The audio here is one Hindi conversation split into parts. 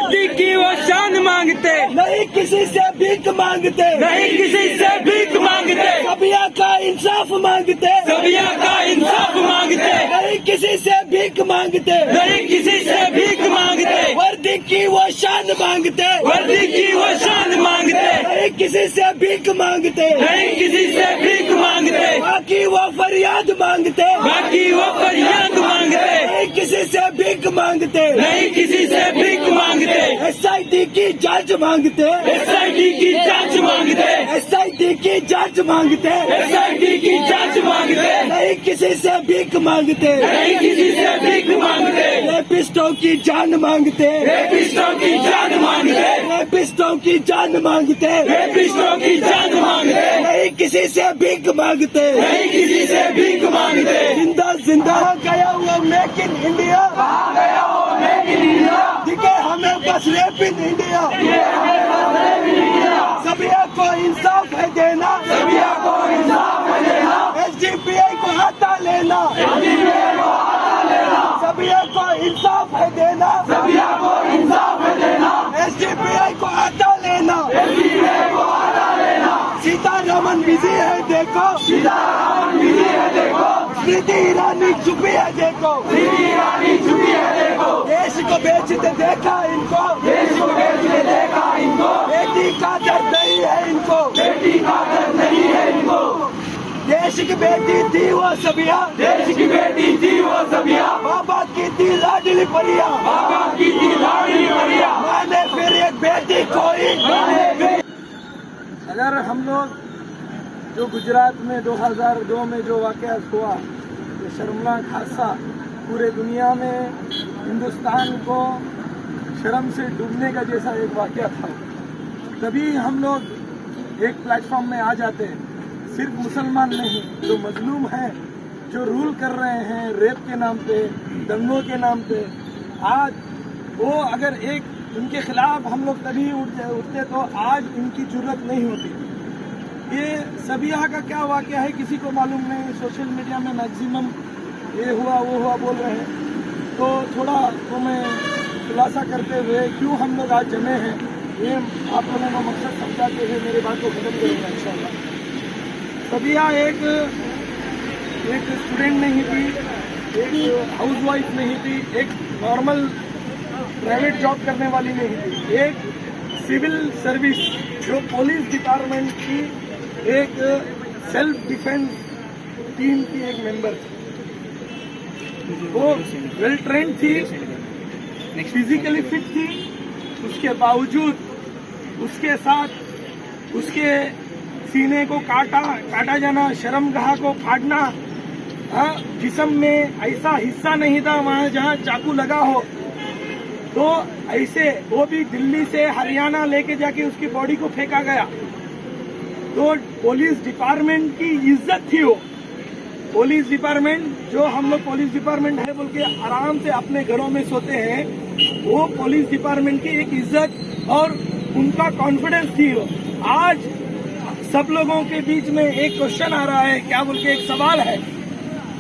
वर्दी की वो शान मांगते, नहीं किसी से भीख मांगते, नहीं किसी से भीख मांगते, सबिया का इंसाफ मांगते, सबिया का इंसाफ मांगते, नहीं किसी से भीख मांगते, नहीं किसी से भीख मांगते, वर्दी की वो शान मांगते, वर्दी की वो शान मांगते, नहीं किसी से भीख मांगते, नहीं किसी से भीख मांगते, बाकी वो फरियाद मांगते, बाकी वो फरियाद मांगते, नहीं किसी से भीख मांगते, नहीं किसी से भीख मांगते, SIT की जांच मांगते, SIT की जांच मांगते, SIT की जांच मांगते, SIT की जांच मांगते, नहीं किसी से भीख मांगते, नहीं किसी से भीख मांगते, रेपिस्टों की जान मांगते, रेपिस्टों की जान मांगते, रेपिस्टों की जान मांगते, रेपिस्टों की जान मांगते, नहीं किसी से भीख मांगते, नहीं किसी से भीख मांगते, जिंदा जिंदा गया वो मेक इन इंडिया, गया हो मेक इन इंडिया, दिखे हमें बस रेप इन इंडिया, सबिया को इंसाफ है देना, सबिया को इंसाफ है देना, SDPI को हटा लेना, सबिया को इंसाफ है देना, सबिया को इंसाफ है देना, SDPI को हटा लेना, सीतारमन बिजी है देखो, सीतारामन बिजी है देखो, स्मृति ईरानी चुपी है देखो, स्मृति ईरानी छुपी है देखो, देश को बेचते देखा इनको, देश को बेचते देखा इनको, बेटी का दर्द नहीं है इनको, बेटी का दर्द नहीं है इनको, देश की बेटी थी वो सबिया, देश की बेटी थी वो सबिया, बाबा की थी लाडली परिया, बाबा की थी लाडली परिया, मैंने फिर एक बेटी खोई। अगर हम लोग जो गुजरात में 2002 में जो वाक़या हुआ, ये शर्मनाक हादसा पूरे दुनिया में हिंदुस्तान को शर्म से डूबने का जैसा एक वाक़या था, तभी हम लोग एक प्लेटफॉर्म में आ जाते हैं। सिर्फ मुसलमान नहीं, जो मजलूम हैं, जो रूल कर रहे हैं रेप के नाम पे, दंगों के नाम पे, आज वो अगर एक उनके खिलाफ हम लोग तभी उठते तो आज इनकी जरूरत नहीं होती। ये सबिया का क्या वाक़या है किसी को मालूम नहीं, सोशल मीडिया में मैक्सिमम ये हुआ वो हुआ बोल रहे हैं, तो थोड़ा तो मैं खुलासा करते हुए क्यों हम लोग आज जमे हैं ये आप लोगों को मकसद समझाते हुए मेरी बात को खत्म करूँगा इंशाल्लाह। सबिया एक स्टूडेंट नहीं थी, एक हाउसवाइफ नहीं थी, एक नॉर्मल प्राइवेट जॉब करने वाली नहीं थी, एक सिविल सर्विस जो पुलिस डिपार्टमेंट की एक सेल्फ डिफेंस टीम की एक मेंबर थी। वो वेल ट्रेंड थी, फिजिकली फिट थी, उसके बावजूद उसके साथ उसके सीने को काटा जाना, शर्मगाह को फाड़ना, जिस्म में ऐसा हिस्सा नहीं था वहां जहां चाकू लगा हो, तो ऐसे वो भी दिल्ली से हरियाणा लेके जाके उसकी बॉडी को फेंका गया। तो पुलिस डिपार्टमेंट की इज्जत थी, वो पुलिस डिपार्टमेंट जो हम लोग पुलिस डिपार्टमेंट है बोल के आराम से अपने घरों में सोते हैं, वो पुलिस डिपार्टमेंट की एक इज्जत और उनका कॉन्फिडेंस थी। आज सब लोगों के बीच में एक क्वेश्चन आ रहा है, क्या बोल के एक सवाल है,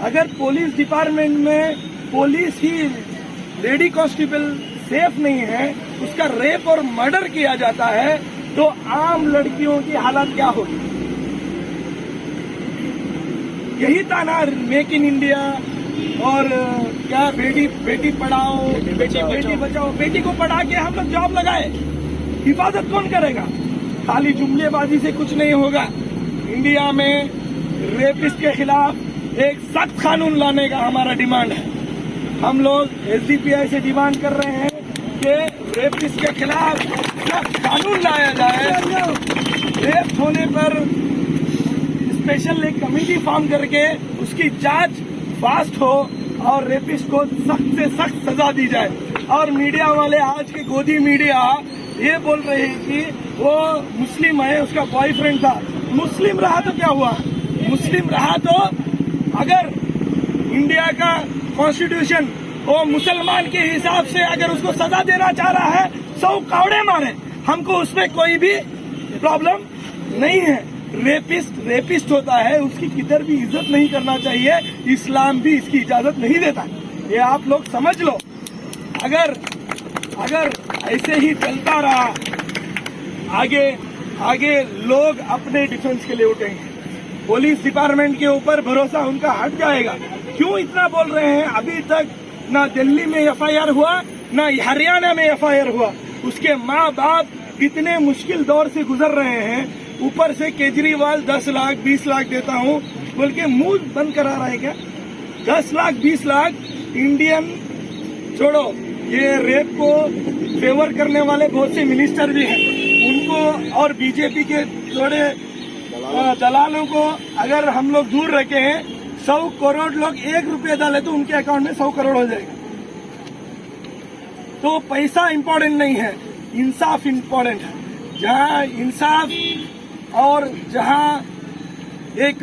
अगर पुलिस डिपार्टमेंट में पुलिस ही लेडी कांस्टेबल सेफ नहीं है, उसका रेप और मर्डर किया जाता है, तो आम लड़कियों की हालत क्या होगी? यही था ना मेक इन इंडिया और क्या बेटी पढ़ाओ बेटी बचाओ, बेटी को पढ़ा के हम लोग जॉब लगाए, हिफाजत कौन करेगा? खाली जुमलेबाजी से कुछ नहीं होगा। इंडिया में रेपिस्ट के खिलाफ एक सख्त कानून लाने का हमारा डिमांड है। हम लोग SDPI से डिमांड कर रहे हैं कि रेपिस्ट के खिलाफ सख्त कानून लाया जाए। रेप होने पर स्पेशल एक कमेटी फॉर्म करके उसकी जांच फास्ट हो और रेपिस्ट को सख्त से सख्त सजा दी जाए। और मीडिया वाले, आज के गोदी मीडिया ये बोल रहे हैं कि वो मुस्लिम है, उसका बॉयफ्रेंड था। मुस्लिम रहा तो क्या हुआ? मुस्लिम रहा तो अगर इंडिया का कॉन्स्टिट्यूशन वो मुसलमान के हिसाब से अगर उसको सजा देना चाह रहा है, 100 कावड़े मारे, हमको उसमें कोई भी प्रॉब्लम नहीं है। रेपिस्ट होता है, उसकी किधर भी इज्जत नहीं करना चाहिए, इस्लाम भी इसकी इजाजत नहीं देता। ये आप लोग समझ लो। अगर ऐसे ही चलता रहा, आगे लोग अपने डिफेंस के लिए उठेंगे। पुलिस डिपार्टमेंट के ऊपर भरोसा उनका हट जाएगा। क्यों इतना बोल रहे हैं? अभी तक ना दिल्ली में एफआईआर हुआ, ना हरियाणा में एफआईआर हुआ। उसके माँ बाप इतने मुश्किल दौर से गुजर रहे हैं, ऊपर से केजरीवाल 10 लाख 20 लाख देता हूँ बोल के मुंह बंद करा रहा है क्या? 10 लाख 20 लाख इंडियन छोड़ो, ये रेप को फेवर करने वाले बहुत से मिनिस्टर भी हैं, उनको और बीजेपी के थोड़े दलालों को अगर हम लोग दूर रखे हैं, 100 करोड़ लोग 1 रुपये डाले तो उनके अकाउंट में 100 करोड़ हो जाएगा। तो पैसा इंपॉर्टेंट नहीं है, इंसाफ इंपॉर्टेंट है। जहां इंसाफ और जहां एक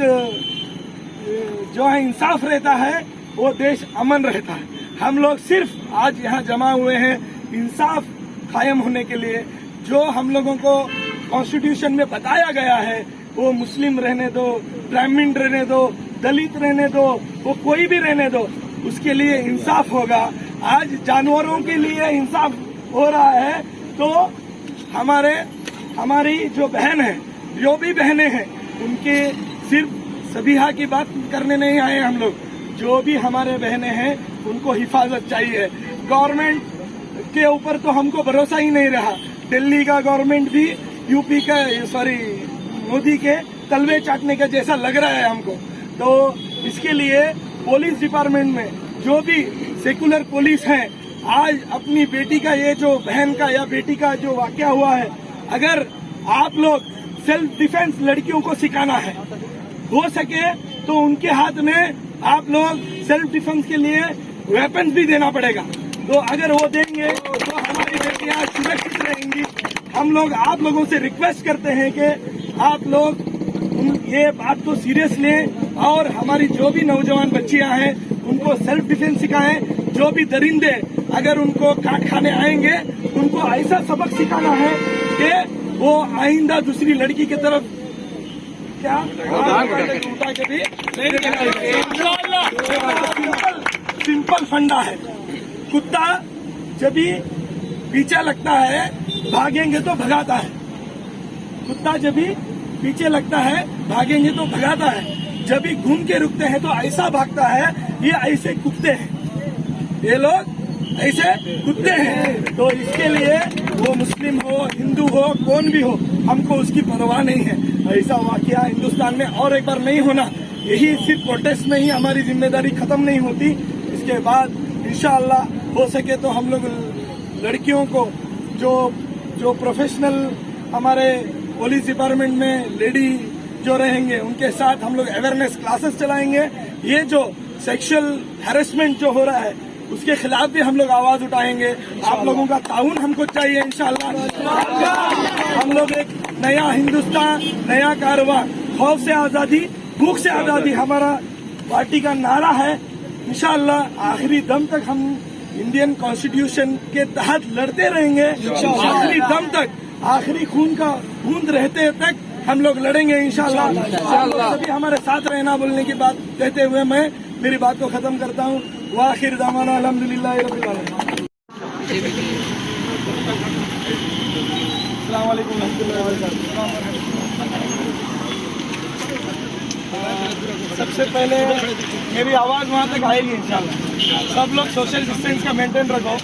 जो है इंसाफ रहता है, वो देश अमन रहता है। हम लोग सिर्फ आज यहाँ जमा हुए हैं इंसाफ कायम होने के लिए। जो हम लोगों को कॉन्स्टिट्यूशन में बताया गया है, वो मुस्लिम रहने दो, ब्राह्मण रहने दो, दलित रहने दो, वो कोई भी रहने दो, उसके लिए इंसाफ होगा। आज जानवरों के लिए इंसाफ हो रहा है, तो हमारी जो बहन है, जो भी बहनें हैं, उनके सिर्फ सबिहा की बात करने नहीं आए हम लोग। जो भी हमारे बहनें हैं, उनको हिफाजत चाहिए। गवर्नमेंट के ऊपर तो हमको भरोसा ही नहीं रहा। दिल्ली का गवर्नमेंट भी यूपी का मोदी के तलवे चाटने का जैसा लग रहा है हमको। तो इसके लिए पुलिस डिपार्टमेंट में जो भी सेकुलर पुलिस हैं, आज अपनी बेटी का ये जो बहन का या बेटी का जो वाकया हुआ है, अगर आप लोग सेल्फ डिफेंस लड़कियों को सिखाना है, हो सके तो उनके हाथ में आप लोग सेल्फ डिफेंस के लिए वेपन्स भी देना पड़ेगा। तो अगर वो देंगे तो हमारी बेटियां सुरक्षित रहेंगी। हम लोग आप लोगों से रिक्वेस्ट करते हैं कि आप लोग ये बात को सीरियस लें और हमारी जो भी नौजवान बच्चियां हैं, उनको सेल्फ डिफेंस सिखाएं। जो भी दरिंदे अगर उनको काट खाने आएंगे, उनको ऐसा सबक सिखाना है कि वो आइंदा दूसरी लड़की की तरफ क्या उठा के भी सिंपल फंडा है। कुत्ता जब भी पीछे लगता है, भागेंगे तो भगाता है। कुत्ता जब भी पीछे लगता है, भागेंगे तो भगाता है। जब भी घूम के रुकते हैं तो ऐसा भागता है। ये ऐसे कुत्ते हैं, ये लोग ऐसे कुत्ते हैं। तो इसके लिए वो मुस्लिम हो, हिंदू हो, कौन भी हो, हमको उसकी परवाह नहीं है। ऐसा वाकया हिंदुस्तान में और एक बार नहीं होना। यही सिर्फ प्रोटेस्ट में ही हमारी जिम्मेदारी खत्म नहीं होती। इसके बाद इंशाअल्लाह हो सके तो हम लोग लड़कियों को जो प्रोफेशनल हमारे पुलिस डिपार्टमेंट में लेडी जो रहेंगे, उनके साथ हम लोग अवेयरनेस क्लासेस चलाएंगे। ये जो सेक्सुअल हैरेसमेंट जो हो रहा है, उसके खिलाफ भी हम लोग आवाज उठाएंगे। आप लोगों का ताउन हमको चाहिए इंशाअल्लाह। हम लोग एक नया हिंदुस्तान, नया कारवां, खौफ से आजादी, भूख से आजादी हमारा पार्टी का नारा है। इंशाअल्लाह आखिरी दम तक हम इंडियन कॉन्स्टिट्यूशन के तहत लड़ते रहेंगे। आखिरी दम तक, आखिरी खून का बूंद रहते तक हम लोग लड़ेंगे इंशाअल्लाह। सभी हमारे साथ रहना बोलने की बात कहते हुए मैं मेरी बात को खत्म करता हूँ। वाखिर दामाना अल्हम्दुलिल्लाह रब्बिल आलमीन। अस्सलाम वालेकुम रहमतुल्लाहि व बरकातहू। सबसे पहले मेरी आवाज वहाँ तक आएगी इंशाल्लाह। सब लोग सोशल डिस्टेंस का मेंटेन रखो।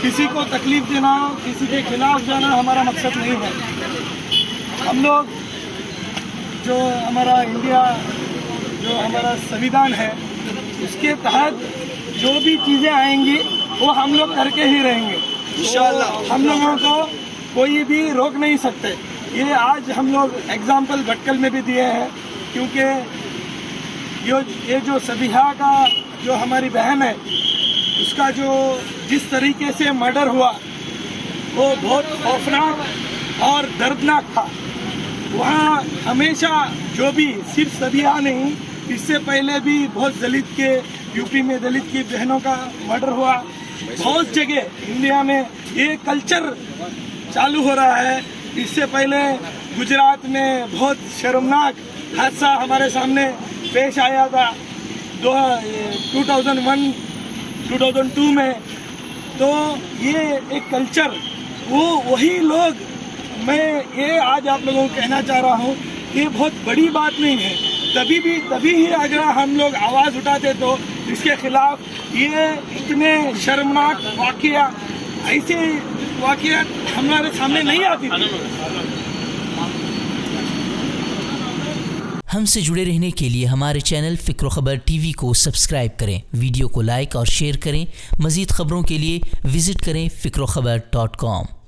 किसी को तकलीफ देना, किसी के खिलाफ जाना हमारा मकसद नहीं है। हम लोग जो हमारा इंडिया, जो हमारा संविधान है, उसके तहत जो भी चीज़ें आएंगी वो हम लोग करके ही रहेंगे इंशाल्लाह। हम लोगों को कोई भी रोक नहीं सकते। ये आज हम लोग एग्जाम्पल भटकल में भी दिए हैं, क्योंकि ये जो सबिहा का जो हमारी बहन है, उसका जो जिस तरीके से मर्डर हुआ वो बहुत खौफनाक और दर्दनाक था। वहाँ हमेशा जो भी सिर्फ सबिहा नहीं, इससे पहले भी बहुत दलित के, यूपी में दलित की बहनों का मर्डर हुआ। बहुत जगह इंडिया में ये कल्चर चालू हो रहा है। इससे पहले गुजरात में बहुत शर्मनाक हादसा हमारे सामने पेश आया था। 2001 2002 में। तो ये एक कल्चर, वही लोग, मैं ये आज आप लोगों को कहना चाह रहा हूँ, ये बहुत बड़ी बात नहीं है। तभी ही अगर हम लोग आवाज़ उठाते तो इसके खिलाफ ये इतने शर्मनाक वाक़या, ऐसे वाक़या हमारे सामने नहीं आती थी। हमसे जुड़े रहने के लिए हमारे चैनल फ़िक्र ख़बर टीवी को सब्सक्राइब करें, वीडियो को लाइक और शेयर करें। मज़ीद ख़बरों के लिए विज़िट करें फ़िक्रखबर.com।